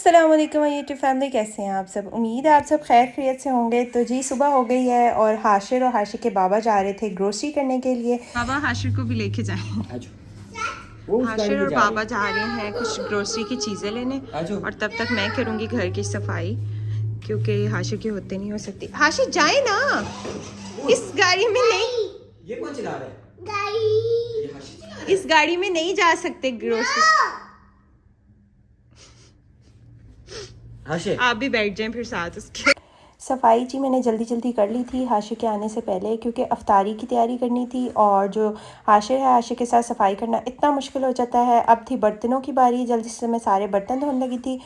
अस्सलाम वालेकुम YouTube family, कैसे हैं आप सब। उम्मीद है आप सब खैर खैरियत से होंगे। तो जी सुबह हो गई है और हाशिर और हाशिर के बाबा जा रहे थे ग्रोसरी करने के लिए। बाबा हाशिर को भी लेके जाएं। हाशिर और बाबा जा रहे हैं कुछ ग्रोसरी की चीज़ें लेने और तब तक मैं करूँगी घर की सफाई, क्योंकि हाशिर के होते नहीं हो सकती। हाशिर जाए ना, इस गाड़ी में नहीं, ये कौन चला रहा है? इस गाड़ी में नहीं जा सकते ग्रोसरी। आप भी बैठ जाएं फिर साथ उसके। सफाई जी मैंने जल्दी जल्दी कर ली थी हाशिर के आने से पहले, क्योंकि अफ्तारी की तैयारी करनी थी और जो हाशिर है हाशिर के साथ सफाई करना इतना मुश्किल हो जाता है। अब थी बर्तनों की बारी, जल्दी से मैं सारे बर्तन धोने लगी थी।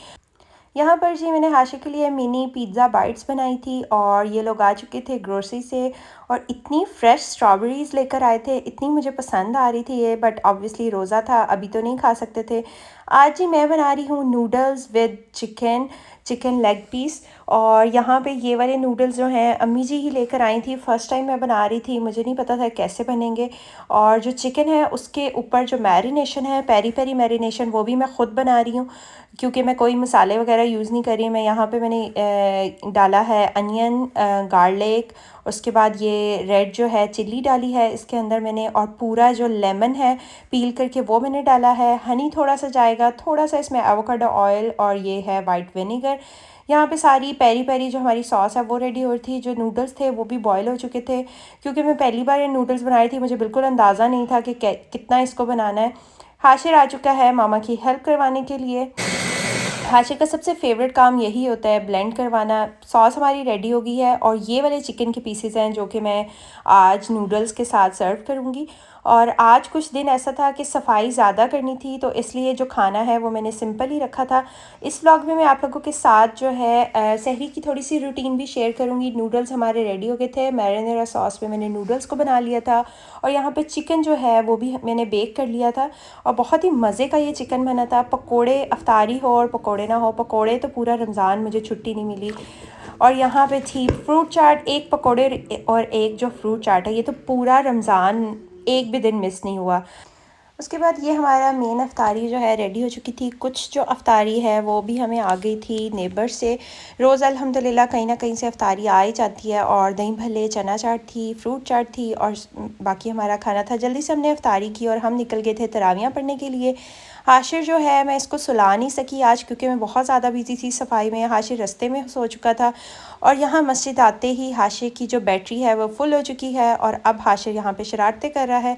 यहाँ पर जी मैंने हाशिर के लिए मिनी पिज़्ज़ा बाइट्स बनाई थी और ये लोग आ चुके थे ग्रोसरी से और इतनी फ्रेश स्ट्रॉबेरीज़ लेकर आए थे, इतनी मुझे पसंद आ रही थी ये, बट ऑब्वियसली रोज़ा था, अभी तो नहीं खा सकते थे। आज जी मैं बना रही हूँ noodles with chicken leg piece. और यहाँ पे ये वाले नूडल्स जो हैं अम्मी जी ही लेकर आई थी, फ़र्स्ट टाइम मैं बना रही थी, मुझे नहीं पता था कैसे बनेंगे। और जो चिकन है उसके ऊपर जो मैरिनेशन है, पेरी पेरी मैरिनेशन, वो भी मैं ख़ुद बना रही हूँ, क्योंकि मैं कोई मसाले वगैरह यूज़ नहीं कर रही। मैं यहाँ पे मैंने डाला है अनियन, गार्लिक, उसके बाद ये रेड जो है चिल्ली डाली है इसके अंदर मैंने, और पूरा जो लेमन है पील करके वो मैंने डाला है। हनी थोड़ा सा जाएगा, थोड़ा सा इसमें एवोकाडो ऑयल, और ये है वाइट विनेगर। यहाँ पे सारी पेरी पेरी जो हमारी सॉस है वो रेडी हो रही थी। जो नूडल्स थे वो भी बॉयल हो चुके थे, क्योंकि मैं पहली बार ये नूडल्स बना रही थी, मुझे बिल्कुल अंदाज़ा नहीं था कि कितना इसको बनाना है। हाशिर आ चुका है मामा की हेल्प करवाने के लिए। हाशिर का सबसे फेवरेट काम यही होता है, ब्लेंड करवाना। सॉस हमारी रेडी हो गई है और ये वाले चिकन के पीसेस हैं जो कि मैं आज नूडल्स के साथ सर्व करूँगी। और आज कुछ दिन ऐसा था कि सफाई ज़्यादा करनी थी, तो इसलिए जो खाना है वो मैंने सिंपल ही रखा था। इस व्लॉग में मैं आप लोगों के साथ जो है सहरी की थोड़ी सी रूटीन भी शेयर करूँगी। नूडल्स हमारे रेडी हो गए थे, मैरिनेरा सॉस में मैंने नूडल्स को बना लिया था और यहाँ पे चिकन जो है वो भी मैंने बेक कर लिया था और बहुत ही मज़े का ये चिकन बना था। पकोड़े, अफ्तारी हो और पकोड़े ना हो, पकोड़े तो पूरा रमज़ान मुझे छुट्टी नहीं मिली। और यहाँ पे थी फ्रूट चाट, एक पकोड़े और एक जो फ्रूट चाट है, ये तो पूरा रमज़ान एक भी दिन मिस नहीं हुआ। उसके बाद ये हमारा मेन अफ्तारी जो है रेडी हो चुकी थी। कुछ जो अफ्तारी है वो भी हमें आ गई थी नेबर से। रोज़ अल्हम्दुलिल्लाह कहीं ना कहीं से अफ्तारी आ ही जाती है, और दही भल्ले, चना चाट थी, फ्रूट चाट थी और बाकी हमारा खाना था। जल्दी से हमने अफ्तारी की और हम निकल गए थे तरावियाँ पढ़ने के लिए। हाशिर जो है मैं इसको सुला नहीं सकी आज, क्योंकि मैं बहुत ज़्यादा बिजी थी सफाई में। हाशिर रास्ते में सो चुका था और यहाँ मस्जिद आते ही हाशिर की जो बैटरी है वो फुल हो चुकी है और अब हाशिर यहाँ पे शरारतें कर रहा है।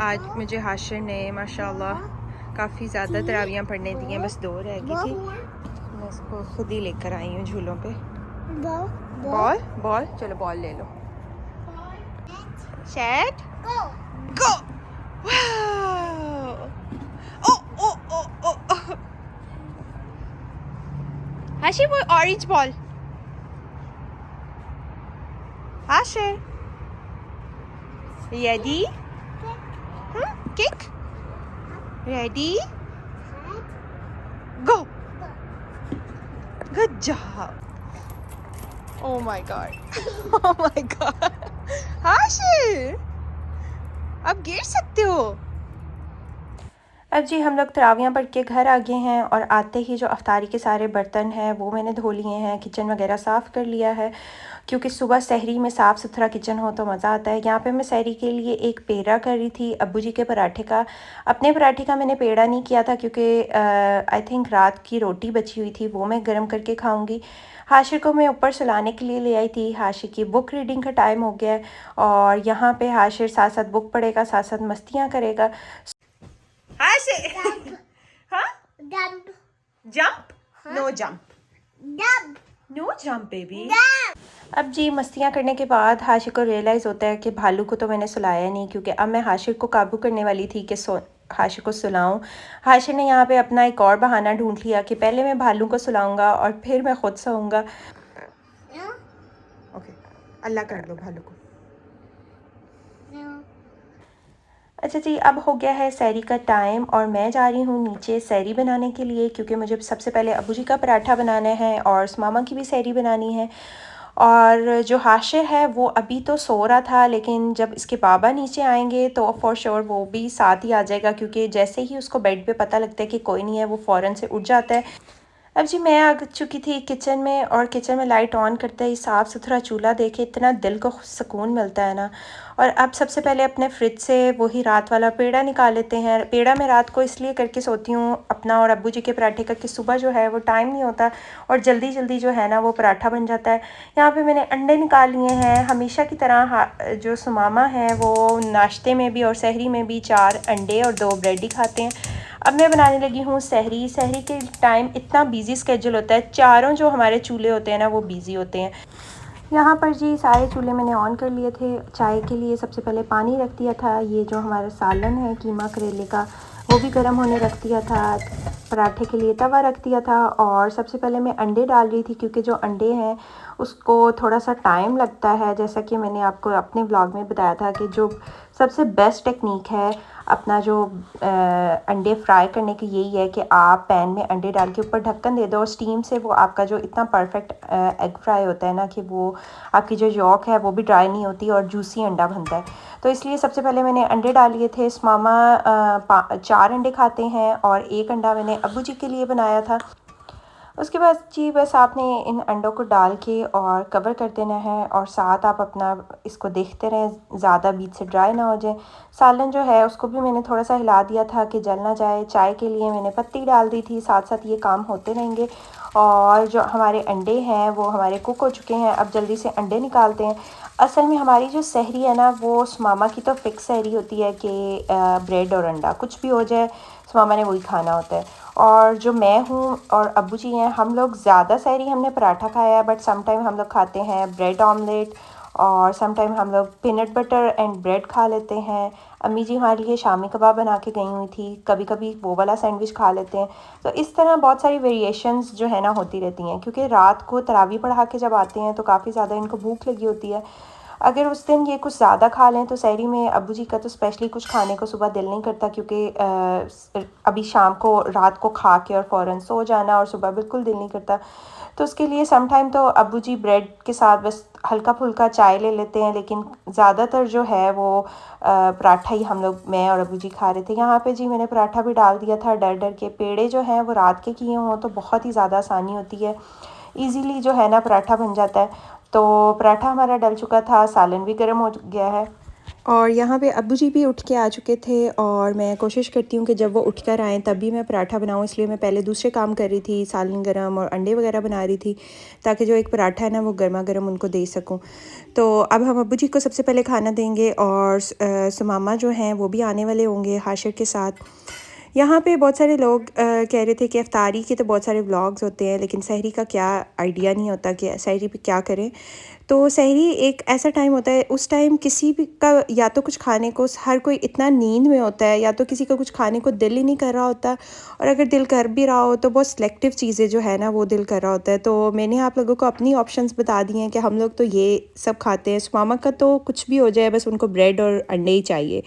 आज मुझे हाशिर ने माशाल्लाह काफ़ी ज़्यादा तरावियाँ पढ़ने दी हैं, बस 2 रह गई थी। मैं इसको खुद ही लेकर आई हूँ झूलों पे। बॉल बॉल चलो बॉल ले लो। Set, go! Wow! Oh, oh, oh, oh, oh. Hashir, वो orange ball. Hashir. Ready? Kick. Ready? Go. Good job. Oh my god. Oh my god. Hashir, आप गिर सकते हो। अब जी हम लोग तरावियाँ पढ़ के घर आ गए हैं और आते ही जो अफ्तारी के सारे बर्तन हैं वो मैंने धो लिए हैं, किचन वगैरह साफ़ कर लिया है, क्योंकि सुबह सहरी में साफ़ सुथरा किचन हो तो मज़ा आता है। यहाँ पे मैं सहरी के लिए एक पेड़ा कर रही थी अब्बू जी के पराठे का। अपने पराठे का मैंने पेड़ा नहीं किया था, क्योंकि आई थिंक रात की रोटी बची हुई थी, वो मैं गर्म करके खाऊँगी। हाशिर को मैं ऊपर सुलाने के लिए ले आई थी। हाशिर की बुक रीडिंग का टाइम हो गया है और यहाँ पे हाशिर साथ साथ बुक पढ़ेगा, साथ साथ मस्तियाँ करेगा। हाशिर हाँ, Jump. Jump, no jump, Jump. No jump baby. अब जी मस्तियाँ करने के बाद हाशिर को रियलाइज़ होता है कि भालू को तो मैंने सुलाया नहीं, क्योंकि अब मैं हाशिर को काबू करने वाली थी कि हाशिर को सुलाऊं। हाशिर ने यहाँ पे अपना एक और बहाना ढूंढ लिया कि पहले मैं भालू को सुलाऊंगा और फिर मैं खुद सोऊंगा। No. ओके, अल्लाह कर दो भालू को। No. अच्छा जी, अब हो गया है सहरी का टाइम और मैं जा रही हूँ नीचे सहरी बनाने के लिए, क्योंकि मुझे सबसे पहले अबू जी का पराठा बनाना है और मामा की भी सहरी बनानी है। और जो हाशिर है वो अभी तो सो रहा था, लेकिन जब इसके बाबा नीचे आएंगे तो फॉर श्योर वो भी साथ ही आ जाएगा, क्योंकि जैसे ही उसको बेड पे पता लगता है कि कोई नहीं है वो फ़ौरन से उठ जाता है। अब जी मैं आ चुकी थी किचन में, और किचन में लाइट ऑन करते ही साफ़ सुथरा चूल्हा देखे इतना दिल को सुकून मिलता है ना। और अब सबसे पहले अपने फ्रिज से वही रात वाला पेड़ा निकाल लेते हैं। पेड़ा मैं रात को इसलिए करके सोती हूँ अपना और अब्बू जी के पराठे का, कि सुबह जो है वो टाइम नहीं होता और जल्दी जल्दी जो है ना वो पराठा बन जाता है। यहाँ पे मैंने अंडे निकाल लिए हैं हमेशा की तरह। जो सुमामा है वो नाश्ते में भी और सहरी में भी 4 अंडे और 2 ब्रेड ही खाते हैं। अब मैं बनाने लगी हूँ सहरी। सहरी के टाइम इतना बिजी स्केड्यूल होता है, चारों जो हमारे चूल्हे होते हैं ना वो बिजी होते हैं। यहाँ पर जी सारे चूल्हे मैंने ऑन कर लिए थे। चाय के लिए सबसे पहले पानी रख दिया था। ये जो हमारा सालन है कीमा करेले का वो भी गर्म होने रख दिया था। पराठे के लिए तवा रख दिया था और सबसे पहले मैं अंडे डाल रही थी, क्योंकि जो अंडे हैं उसको थोड़ा सा टाइम लगता है। जैसा कि मैंने आपको अपने व्लॉग में बताया था कि जो सबसे बेस्ट टेक्निक है अपना जो अंडे फ्राई करने की यही है कि आप पैन में अंडे डाल के ऊपर ढक्कन दे दो और स्टीम से वो आपका जो इतना परफेक्ट एग फ्राई होता है ना कि वो आपकी जो यॉक है वो भी ड्राई नहीं होती और जूसी अंडा बनता है। तो इसलिए सबसे पहले मैंने अंडे डाल लिए थे। मामा 4 अंडे खाते हैं और 1 अंडा मैंने अब्बू जी के लिए बनाया था। उसके बाद जी बस आपने इन अंडों को डाल के और कवर कर देना है और साथ आप अपना इसको देखते रहें, ज़्यादा बीच से ड्राई ना हो जाए। सालन जो है उसको भी मैंने थोड़ा सा हिला दिया था कि जल ना जाए। चाय के लिए मैंने पत्ती डाल दी थी। साथ साथ ये काम होते रहेंगे। और जो हमारे अंडे हैं वो हमारे कुक हो चुके हैं। अब जल्दी से अंडे निकालते हैं। असल में हमारी जो सहरी है ना वो मामा की तो फिक्स सहरी होती है कि ब्रेड और अंडा कुछ भी हो जाए मामा ने वही खाना होता है। और जो मैं हूँ और अब्बू जी हैं हम लोग ज़्यादा सहरी हमने पराठा खाया है, बट सम टाइम हम लोग खाते हैं ब्रेड ऑमलेट और सम टाइम हम लोग पीनट बटर एंड ब्रेड खा लेते हैं। अम्मी जी हमारे लिए शामी कबाब बना के गई हुई थी, कभी कभी वो वाला सैंडविच खा लेते हैं। तो इस तरह बहुत सारी वेरिएशंस जो है ना होती रहती हैं, क्योंकि रात को तरावी पढ़ा के जब आते हैं तो काफ़ी ज़्यादा इनको भूख लगी होती है। अगर उस दिन ये कुछ ज़्यादा खा लें तो सहरी में अब्बू जी का तो स्पेशली कुछ खाने को सुबह दिल नहीं करता, क्योंकि अभी शाम को रात को खा के और फ़ौरन सो जाना और सुबह बिल्कुल दिल नहीं करता। तो उसके लिए सम टाइम तो अब्बू जी ब्रेड के साथ बस हल्का फुल्का चाय ले लेते हैं, लेकिन ज़्यादातर जो है वो पराठा ही हम लोग मैं और अब्बू जी खा रहे थे। यहाँ पे जी मैंने पराठा भी डाल दिया था डर डर के। पेड़े जो हैं वो रात के किए हों तो बहुत ही ज़्यादा आसानी होती है, ईज़िली जो है ना पराठा बन जाता है। तो पराठा हमारा डल चुका था, सालन भी गर्म हो गया है और यहाँ पे अब्बू जी भी उठ के आ चुके थे। और मैं कोशिश करती हूँ कि जब वो उठ कर आएँ तभी मैं पराठा बनाऊँ, इसलिए मैं पहले दूसरे काम कर रही थी, सालन गरम और अंडे वगैरह बना रही थी, ताकि जो एक पराठा है ना वो गर्मा गर्म उनको दे सकूँ। तो अब हम अब्बू जी को सबसे पहले खाना देंगे और सुमामा जो हैं वो भी आने वाले होंगे हाशिर के साथ। यहाँ पे बहुत सारे लोग कह रहे थे कि इफ्तारी के तो बहुत सारे व्लॉग्स होते हैं, लेकिन सहरी का क्या आइडिया नहीं होता कि सहरी पे क्या करें। तो सहरी एक ऐसा टाइम होता है, उस टाइम किसी भी का या तो कुछ खाने को, हर कोई इतना नींद में होता है, या तो किसी का कुछ खाने को दिल ही नहीं कर रहा होता, और अगर दिल कर भी रहा हो तो बहुत सिलेक्टिव चीज़ें जो है ना वो दिल कर रहा होता है। तो मैंने आप लोगों को अपनी ऑप्शंस बता दिए हैं कि हम लोग तो ये सब खाते हैं। मामा का तो कुछ भी हो जाए बस उनको ब्रेड और अंडे ही चाहिए,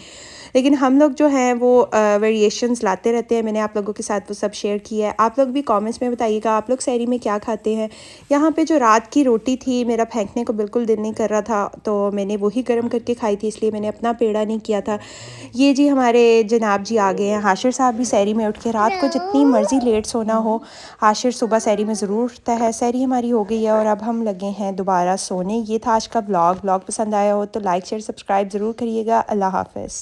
लेकिन हम लोग जो हैं वो वेरिएशंस लाते रहते हैं। मैंने आप लोगों के साथ वो सब शेयर किया है। आप लोग भी कमेंट्स में बताइएगा आप लोग सहरी में क्या खाते हैं। यहाँ पे जो रात की रोटी थी मेरा फेंकने को बिल्कुल दिल नहीं कर रहा था, तो मैंने वही गर्म करके खाई थी, इसलिए मैंने अपना पेड़ा नहीं किया था। ये जी हमारे जनाब जी आ गए हैं। हाशिर साहब भी सहरी में उठ के, रात को जितनी मर्ज़ी लेट सोना हो हाशिर सुबह सहरी में ज़रूर उठता है। सहरी हमारी हो गई है और अब हम लगे हैं दोबारा सोने। ये था आज का व्लॉग पसंद आया हो तो लाइक शेयर सब्सक्राइब ज़रूर करिएगा। अल्लाह हाफ़िज़।